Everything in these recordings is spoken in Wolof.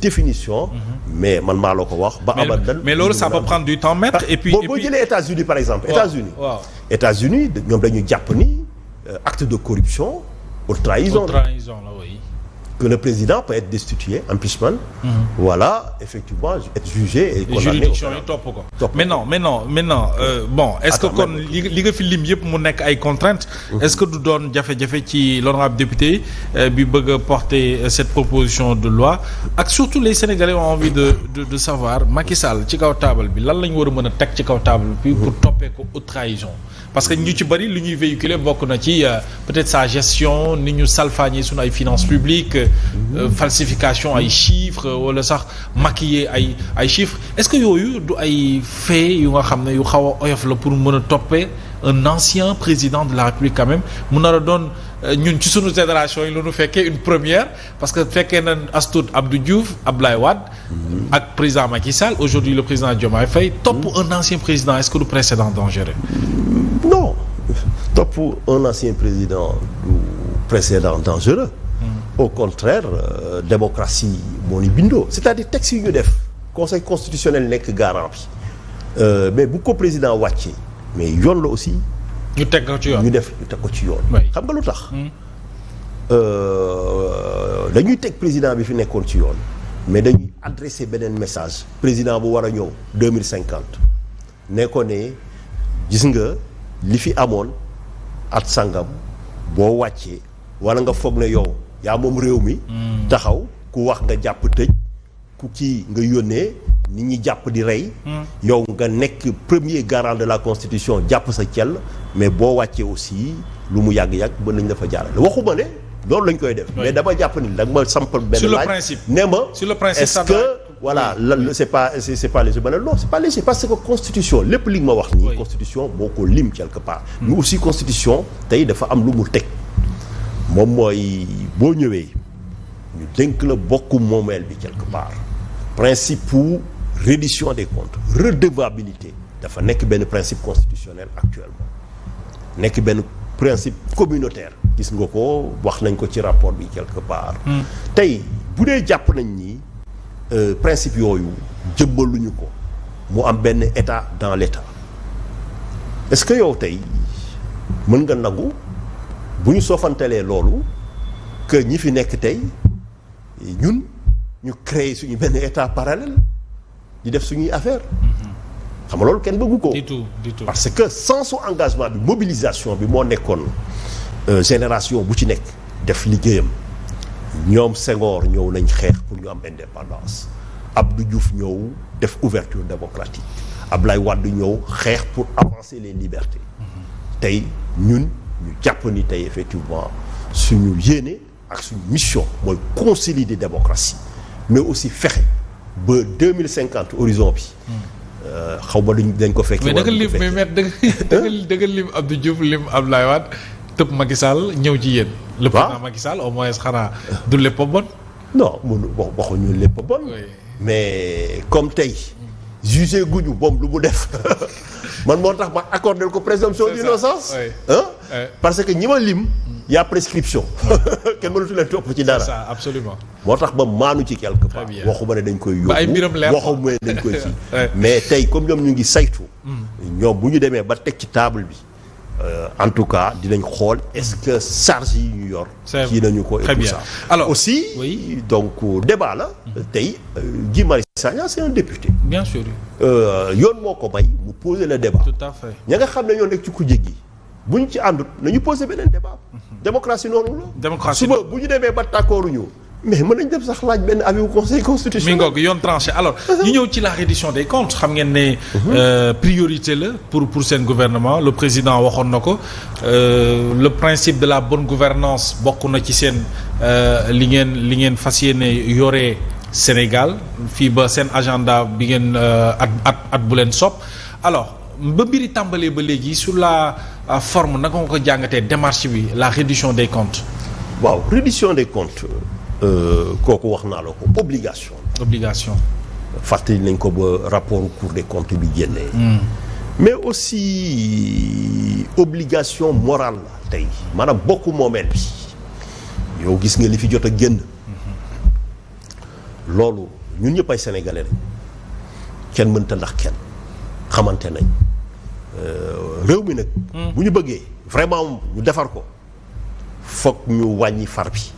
définition. mais man maa la ko wax. ba abadan mais loolu ça peut prendre du temps maître. et puis boo jëlee États-Unis par exemple. États-Unis ñoom dañu jàpp ni acte de corruption ou trahison la oui. que le président peut être destitué, impeachment. Voilà, effectivement, être jugé et condamné. juridiction yi topp ko. mais non bon est-ce que kon li nga fi lim yëpp mu nekk ay contraintes. est-ce que du doon jafe-jafe ci l'honorable député bi bëgg a porter cette proposition de loi ak surtout les Sénégalais ont envie de savoir Macky Sall ci kaw table bi lan la ñu war a mën a teg ci kaw table bi pour toppee ko haute trahison. parce que ñu ci bëri lu ñuy véhiculer bokk na ci peut-être sa gestion ni ñu salfaañee suñu ay finances publiques. falsification ay chiffres wala sax maquiller ay chiffres est-ce que yooyu du ay faits yu nga xam ne yu xaw a oyof la pour mën a toppee un ancien président de la République quand même mu nar a doon ñun ci sunu génération yi lu nu fekkee une première parce que fekkee na Astou Abdou Diouf Abdoulaye Wade ak président Macky Sall aujourd'hui le président Diomaye Faye topp un ancien président est-ce que du précédent dangereux? Non, topp un ancien président du précédent dangereux. Au contraire démocratie moo ni bindoo c'est-à-dire texte yi ñu def conseil constitutionnel nekk garant bi mais bu ko président wàccee mais yoon la aussi. ñu teg ko ci yoon ñu teg ko ci yoon. xam nga lu tax. dañuy teg président bi fi nekkoon ci yoon mais dañuy adresser beneen message président bu war a ñëw 2050 ne ko ne gis nga li fi amoon at sangam boo wàccee wala nga foog ne yow. yaa moom réew mi taxaw ku wax nga jàpp tëj ku kii nga yónnee nit ñi jàpp di rey yow nga nekk premier garant de la constitution jàpp sa cell mais boo wàccee aussi lu mu yàgg-yàgg mën nañ la fa jaarale waxuma ne loolu lañ koy def mais dama jàpp ni da nga ma sampal benn laaj ne ma est-ce que voilà c'est pas léger ba ne non c'est pas léger parce que constitution lépp li nga ma wax nii constitution moo ko lim quelque part mais aussi constitution tey dafa am lu mu teg moom mooy boo ñëwee ñu dénk la bokku moomeel bi quelque part principe pour reddition des comptes redevabilité dafa nekk benn principe constitutionnel actuellement nekk benn principe communautaire gis nga ko wax nañ ko ci rapport bi quelque part tey bu dee jàpp nañ ni principe yooyu jëmbaluñu ko mu am benn état dans l'état est-ce que yow tey mën nga nangu bu ñu soofantelee loolu que ñi fi nekk tey ñun ñu créer suñu benn état parallèle di def suñuy affaire xam nga loolu kenn bëggu ko du tout parce que sans su engagement bi mobilisation bi moo nekkoon génération bu ci nekk def liggéeyam ñoom Senghor ñëw nañ xeex pour ñu am indépendance Abdou Diouf ñëw def ouverture démocratique Abdoulaye Wade ñëw xeex pour avancer les libertés tey ñun ñu jàpp ni tey effectivement suñu yéene ak suñu mission mooy consolider démocratie mais aussi fexe ba 2050 horizon bi xaw ma dañ ko fekk. mais da nga lim mais da nga lim Abdou Diouf lim Abdoulaye Wade tëb Macky Sall ñëw ci yéen. le président Macky Sall au moins xanaa du lépp a bon. non mënu waxuñu lépp a bon. mais comme tey. jugé guñu moom lu mu def man moo tax ma accordé ko présomption d'innocence parce que ñi ma lim y a prescription kenn mënatu leen topp ci dara. c'est ça absolument. moo tax ba maanu ci quelque part waxuma ne dañ koy yóbbu ba ay mbiram leer waxuma ne dañ koy ci mais tey comme ñoom ñu ngi saytu ñoom bu ñu demee ba teg ci table bi en tout cas dinañ xool est-ce que charge yi ñu yor kii nañu ko et tout ça alors aussi donc débat la tey Guy Marius Sagna c'est un député bien sûr yoon moo ko may mu poser le débat tout à fait ña nga xam ne ñoo nekk ci kujje gi bu ñu ci àndut nañu poser beneen débat démocratie noonu la démocratie suba bu ñu demee ba d'accorduñu mais mën nañ def sax laaj benn avis au conseil constitutionnel. mi ngoog yoon tranché alors ñu ñëw ci la reddition des comptes xam ngeen ne priorité la pour seen gouvernement le président waxoon na ko le principe de la bonne gouvernance bokk na ci seen li ngeen fas yéene yore Sénégal fii ba seen agenda bi ngeen at bu leen sopp alors ba mbiri tàmbalee ba léegi sur la forme naka nga ko jàngatee démarche bi la reddition des comptes. waaw reddition des comptes. kooku wax naa la ko obligation fàttali nañ ko ba rapport Cour des comptes bi génnee mais aussi obligation morale la tey maanaam bokk moomeel bi yow gis nga li fi jot a génn loolu ñun ñëpp ay sénégalais lañ kenn mënta ndax kenn xamante nañ réew mi nag. bu ñu bëggee vraiment ñu defar ko foog ñu wàññi far bi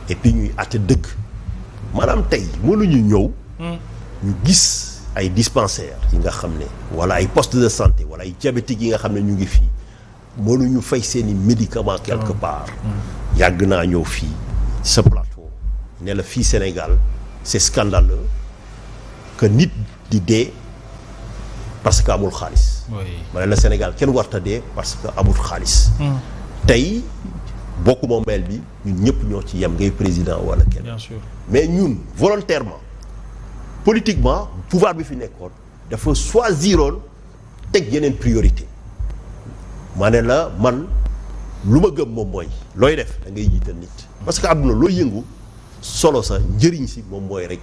et puis ñuy àtte dëgg maanaam tey mënuñu ñëw. ñu gis ay dispensaires yi nga xam ne wala ay postes de santé wala ay diabétiques yi nga xam ne ñu ngi fii mënuñu fay seeni médicaments quelque part. yàgg naa ñëw fii sa plateau ne la fii Sénégal c'est scandaleux que nit di dee parce que amul xaalis. ma ne la Sénégal kenn warta dee parce que amul xaalis. tey bokku moomeel bi ñun ñëpp ñoo ci yem ngay président wala kenn. bien sûr mais ñun volontairement politiquement pouvoir bi fi nekkoon dafa choisiroon teg yeneen priorité ma ne la man lu ma gëm moom mooy looy def da ngay jiital nit. parce que àdduna looy yëngu solo sa njëriñ si moom mooy rek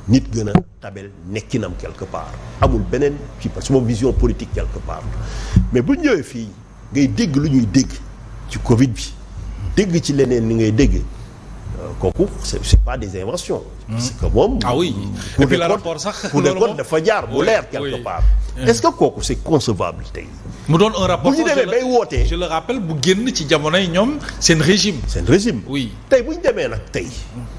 nit gën a tabel nekkinam quelque part amul beneen ci sama vision politique quelque part mais bu ñëwee fii ngay dégg lu ñuy dégg ci Covid bi dégg ci leneen ni ngay dégg kooku c'est pas des inventions. parce que moom. ah oui et puis le rapport sax pour le code dafa jaar bu leer quelque part. est-ce que kooku c'est concevable tey. mu doon un rapport bu ñu demee bay wootee. je le rappelle bu génn ci jamono yi ñoom seen régime. seen régime. oui tey bu ñu demee nag tey.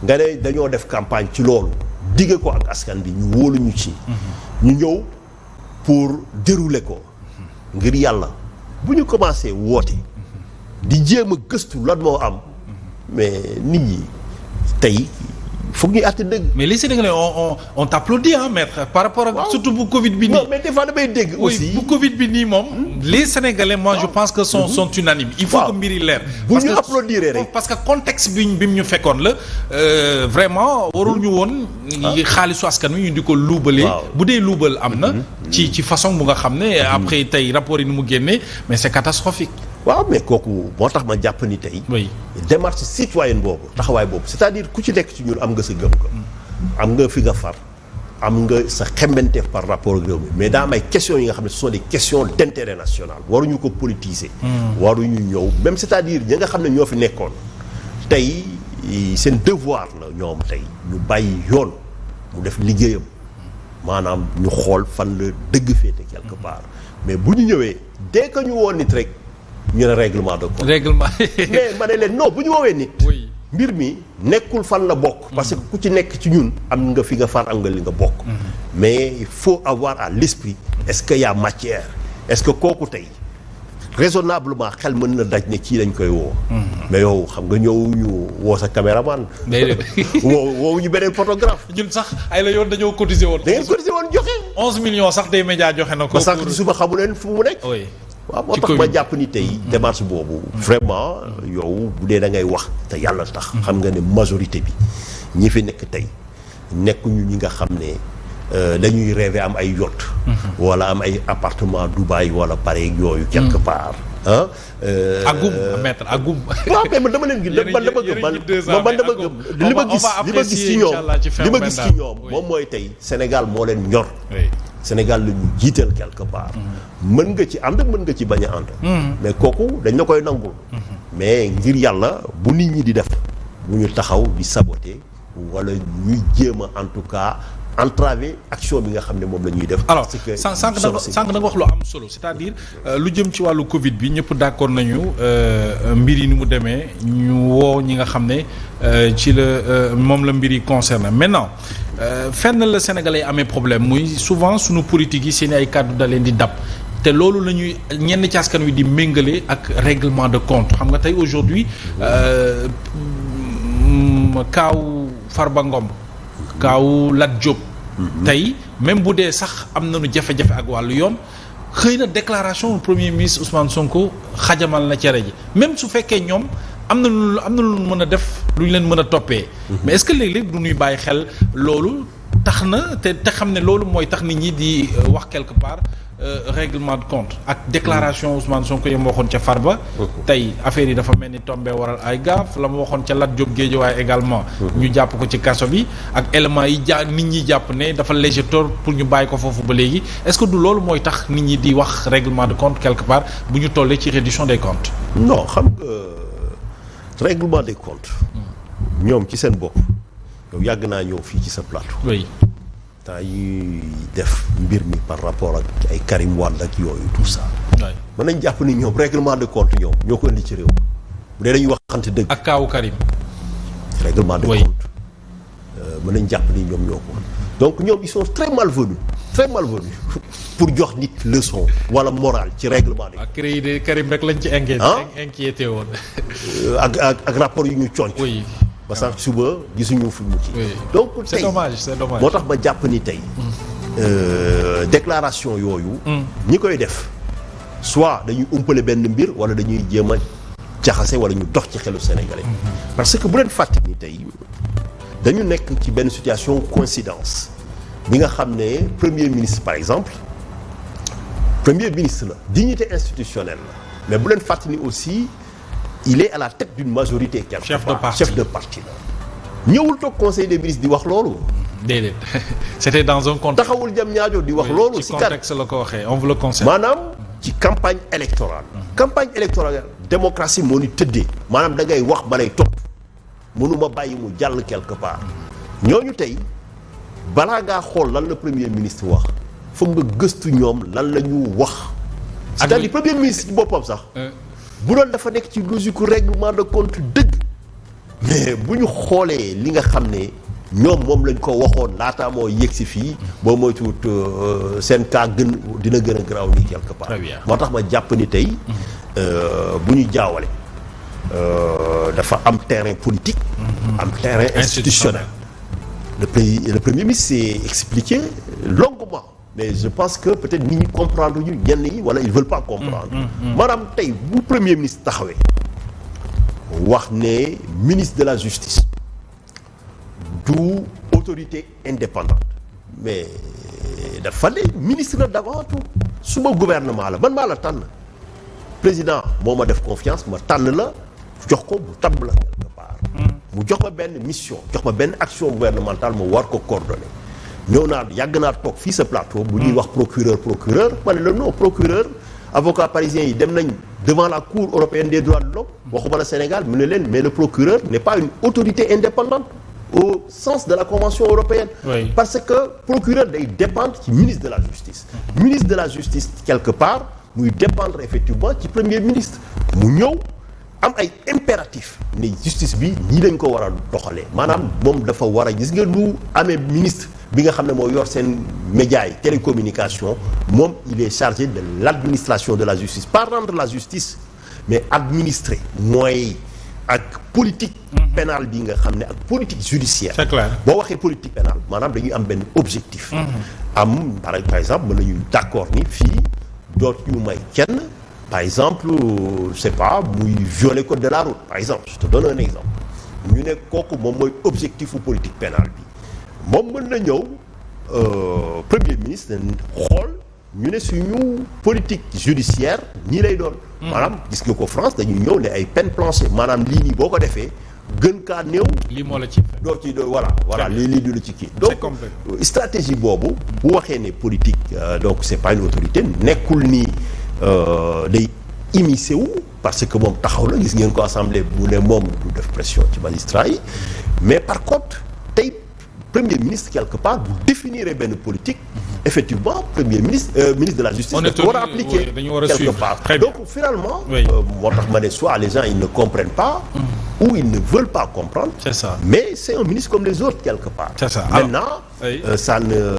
nga ne dañoo def campagne ci loolu. digge ko ak askan bi ñu wóoluñu ci. ñu ñëw pour dérouler ko. ngir yàlla bu ñu commencé woote. di jéem a gëstu lan moo am. mais nit ñi tey foog ñuy àtte dëgg. mais les Sénégalais on t'applaudit hein maître par rapport ak surtout bu Covid bi nii. non mais des fois damay dégg. aussi bu Covid bi nii moom. les Sénégalais moi je pense que sont unanimes. il faut que mbir yi leer. bu ñu applaudir rek parce que contexte bi mu ñu fekkoon la vraiment warul ñu woon. xaalisu askan wi ñu di ko luubalee. bu dee luubal am na. ci façon bu nga xam ne après tey rapport yi ni mu génnee mais c'est catastrophique. waaw mais kooku moo tax ma jàpp ni tey. oui démarche citoyenne boobu taxawaay boobu c'est-à-dire ku ci nekk ci ñun am nga sa gëm-gëm. am nga fi nga far am nga sa xembenteef par rapport ak réew mi mais daa am ay questions yi nga xam ne ce sont des questions d'intérêt national waruñu ko politiser. waruñu ñëw même c'est-à-dire ñi nga xam ne ñoo fi nekkoon tey seen devoir la ñoom tey ñu bàyyi yoon mu def liggéeyam maanaam ñu xool fan la dëgg féete quelque part mais bu ñu ñëwee dès que ñu woon nit rek. ñu ne règlement de compte. règlement. mais ma ne leen non bu ñu woowee nit. oui mbir mi nekkul fan la bokk. parce que ku ci nekk ci ñun am nga fi nga far am nga li nga bokk. mais il faut avoir à l'esprit est-ce que y a matière est-ce que kooku tey raisonnablement xel mën na daj ne kii dañ koy woo. mais yow xam nga ñëw ñu woo sa caméraman. woowu ñu beneen photographe. ñun sax ay la yoon dañoo cotiser woon. da ngeen cotiser woon joxe. 11 millions sax des médias joxe na ko. ba sànq ci suba xamu leen fu mu nekk. oui. waaw moo tax ma jàpp ni tey démarche boobu vraiment yow bu dee da ngay wax te yàlla tax xam nga ne majorité bi ñi fi nekk tey nekkuñu ñi nga xam ne dañuy rêver am ay yacht wala am ay appartement Dubaï wala Paris yooyu quelque part agum maître agum waaw mais man dama leen gis man dama gëm li ma gis ci ñoom moom mooy tey Sénégal moo leen ñor Sénégal la ñu jiital quelque part mën nga ci ànd mën nga ci bañ a ànd mais kooku dañ la koy nangul mais ngir yàlla bu nit ñi di def bu ñu taxaw di saboter wala ñuy jéem a en tout cas entraver action bi nga xam ne moom la ñuy def. alors sànq da nga wax lu am solo c'est-à-dire lu jëm ci wàllu Covid bi ñëpp d'accord nañu mbir yi ni mu demee ñu woo ñi nga xam ne ci la moom la mbir yi concerné maintenant fenn la Sénégalais amee problème muy souvent sunu politique yi seen ay kàddu da leen di dab te loolu la ñuy ñenn ci askan wi di méngale ak règlement de compte xam nga tey aujourd'hui kaaw Farba Ngom kaaw Lat Diop tey même bu dee sax am nañu jafe-jafe ak wàllu yoon xëy na déclaration premier ministre Ousmane Sonko xajamal na cere ji même su fekkee ñoom am na lu mën a def lu ñu leen mën a toppee mais est-ce que léeg-léeg du ñuy bàyyi xel loolu tax na te xam ne loolu mooy tax nit ñi di wax quelque part règlement de compte ak déclaration Ousmane Sonko yam waxoon ca Farba tey affaire yi dafa mel ni tombé waral ay gaaf la mu waxoon ca Lat Diop Guédiawaye également ñu jàpp ko ci kaso bi ak éléments yi nit ñi jàpp ne dafa léger tort pour ñu bàyyi ko foofu ba léegi est-ce que du loolu mooy tax nit ñi di wax règlement de compte quelque part bu ñu tollee ci reddition des comptes non xam nga règlement des comptes ñoom ci seen bopp yow yàgg naa ñëw fii ci sa plateau. oui. temps yi def mbir mi par rapport ak ay Karim Wade ak yooyu tout ça. mën nañ jàpp ni ñoom règlement de compte ñoo ko indi ci réew bu dee dañuy waxante dëgg. ak kaawu Karim. règlement de compte mën nañ jàpp ni ñoom ñoo ko donc ñoom ils sont très malvenus pour jox nit leçon wala morale ci règlement de. ak créé de Karim rek lañ ci inquiété woon. ak rapport yu ñu conc. oui. ba sax suba gisuñu fi mu ci. donc tey c'est dommage moo tax ma jàpp ni tey. déclaration yooyu. ñi koy def soit dañuy umpale benn mbir wala dañuy jéem a jaxase wala ñu dox ci xelu sénégalais. parce que bu leen fàtte ni tey dañu nekk ci benn situation coïncidence bi nga xam ne premier ministre par exemple premier ministre la dignité institutionnelle la mais bu leen fàtte ni aussi il est à la tête d'une majorité quelque part chef de parti la ñëwul toog conseil des ministres di wax loolu. déedéet c'était dans un contexte. taxawul jam ñaajo di wax loolu. ci contexte la ko waxee on vous le conseille. maanaam ci campagne électorale. campagne électorale démocratie moo ni tëddee. maanaam da ngay wax ma lay topp mënuma bàyyi mu jàll quelque part. ñooñu tey balaa ngaa xool lan la premier ministre wax foog nga gëstu ñoom lan la ñu wax. c'est-à-dire premier ministre ci boppam sax. bu doon dafa nekk ci logique règlement de compte dëgg. mais bu ñu xoolee li nga xam ne ñoom moom lañ ko waxoon laataa moo yegg si fii boo moytuwut seen cas dina gën a garaaw nii quelque part. moo tax ma jàpp ni tey bu ñu jaawale dafa am terrain politique. am terrain institutionnel. le premier ministre s'est expliqué longuement mais je pense que peut-être nit ñi comprendre ñu ñenn yi wala ils veulent pas comprendre. maanaam tey bu premier ministre taxawee. wax ne ministre de la justice du autorité indépendante mais dafa ne ministre la d'abord suma gouvernement la man maa la tànn président moo ma def confiance ma tànn la jox ko bu tabb la quelque part mu jox ma benn mission jox ma benn action gouvernementale ma war ko coordonner ñëw naa yàgg naa toog fii sa plateau bu ñuy wax procureur ma ne la non procureur avocat parisien yi dem nañ devant la cour européenne des droits de l'homme waxuma la Sénégal mu ne leen mais le procureur n'est pas une autorité indépendante au sens de la convention européenne. Oui. Parce que procureur day dépendre ci ministre de la justice. Ministre de la justice quelque part muy dépendre effectivement ci premier ministre mu ñëw am ay impératifs ne justice bi ñii lañ ko war a doxalee maanaam moom dafa war a gis nga lu amee ministre bi nga xam ne moo yor seen médias yi télécommunication moom il est chargé de l'administration de la justice pas rendre la justice mais administrer mooy ak politique pénale bi nga xam ne ak politique judiciaire. C'est clair. boo waxee politique pénale maanaam dañuy am benn objectif. am par exemple mën nañu d'accord ni fii dootu ñu may kenn par exemple je sais pas muy violer code de la route par exemple je te donne un exemple ñu ne kooku moom mooy objectifu politique pénale bi moom mën na ñëw premier ministre xool ñu ne suñu politique judiciaire ñii lay doon. maanaam gis nga ko France dañuy ñëw ne ay peine planchée maanaam lii nii boo ko defee gën kaa néew. lii moo la ci doo ci doo voilà lii du la ci kii. donc stratégie boobu bu waxee ne politique donc c'est pas une autorité nekkul ni day immiscé wu parce que moom taxaw la gis ngeen ko assemblée bu ne moom du def pression ci magistrat yi mais par contre tey premier ministre quelque part bu définir benn politique. effectivement premier ministre ministre de la justice dafa war a appliquer quelque part donc finalement moo tax ma ne soit les gens ils ne comprennent pas ou ils ne veulent pas comprendre c'est ça mais c'est un ministre comme les autres quelque part c'est ça maintenant ça ne